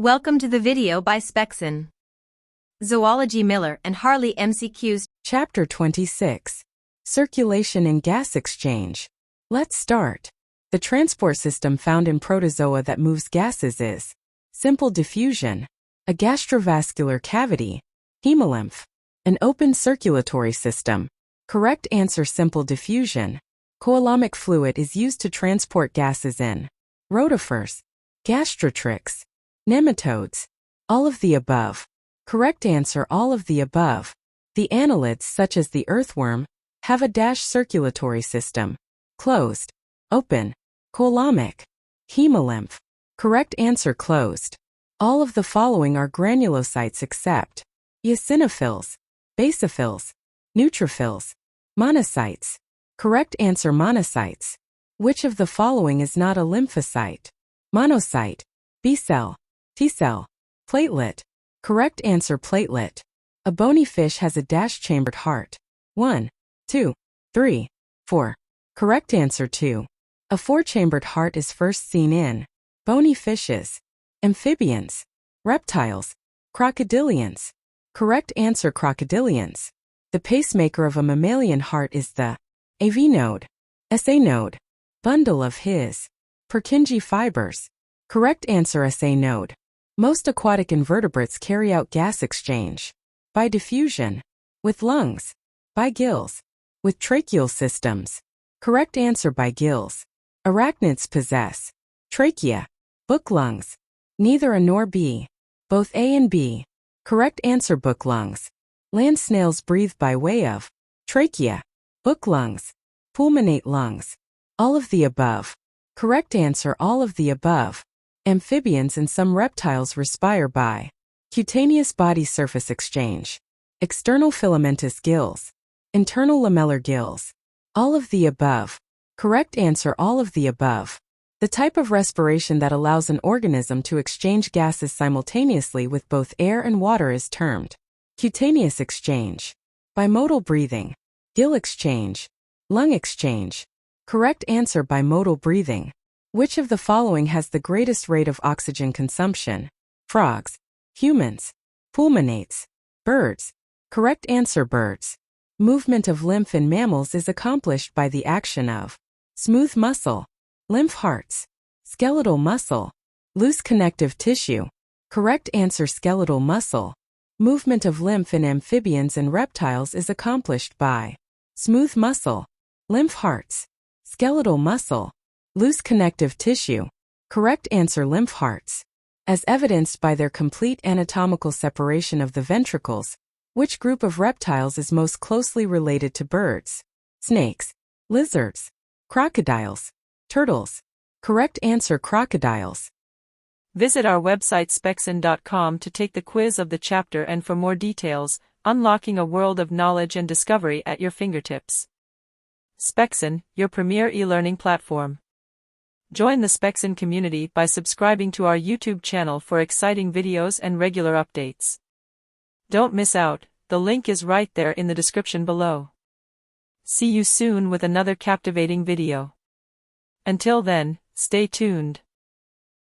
Welcome to the video by Spexin. Zoology Miller and Harley MCQs. Chapter 26. Circulation and Gas Exchange. Let's start. The transport system found in protozoa that moves gases is simple diffusion, a gastrovascular cavity, hemolymph, an open circulatory system. Correct answer: simple diffusion. Coalomic fluid is used to transport gases in rotifers, gastrotrix, nematodes. All of the above. Correct answer: all of the above. The annelids, such as the earthworm, have a dash circulatory system. Closed, open, coalomic, hemolymph. Correct answer: closed. All of the following are granulocytes except eosinophils, basophils, neutrophils, monocytes. Correct answer: monocytes. Which of the following is not a lymphocyte? Monocyte, B-cell, T-cell, platelet. Correct answer: platelet. A bony fish has a dash-chambered heart. 1, 2, 3, 4. Correct answer: 2. A four-chambered heart is first seen in bony fishes, amphibians, reptiles, crocodilians. Correct answer: crocodilians. The pacemaker of a mammalian heart is the AV node, SA node, bundle of his Purkinje fibers. Correct answer: SA node. Most aquatic invertebrates carry out gas exchange by diffusion, with lungs, by gills, with tracheal systems. Correct answer: by gills. Arachnids possess trachea, book lungs. Neither A nor B. Both A and B. Correct answer: book lungs. Land snails breathe by way of trachea, book lungs, pulmonate lungs. All of the above. Correct answer: all of the above. Amphibians and some reptiles respire by cutaneous body surface exchange, external filamentous gills, internal lamellar gills. All of the above. Correct answer: all of the above. The type of respiration that allows an organism to exchange gases simultaneously with both air and water is termed cutaneous exchange. Bimodal breathing, gill exchange, lung exchange. Correct answer: bimodal breathing. Which of the following has the greatest rate of oxygen consumption? Frogs, humans, pulmonates, birds. Correct answer: birds. Movement of lymph in mammals is accomplished by the action of smooth muscle, lymph hearts, skeletal muscle, loose connective tissue. Correct answer: skeletal muscle. Movement of lymph in amphibians and reptiles is accomplished by smooth muscle, lymph hearts, skeletal muscle, loose connective tissue. Correct answer: lymph hearts. As evidenced by their complete anatomical separation of the ventricles, which group of reptiles is most closely related to birds? Snakes, lizards, crocodiles, turtles. Correct answer: crocodiles. Visit our website spexin.com to take the quiz of the chapter and for more details, unlocking a world of knowledge and discovery at your fingertips. Spexin, your premier e-learning platform. Join the Spexin community by subscribing to our YouTube channel for exciting videos and regular updates. Don't miss out, the link is right there in the description below. See you soon with another captivating video. Until then, stay tuned.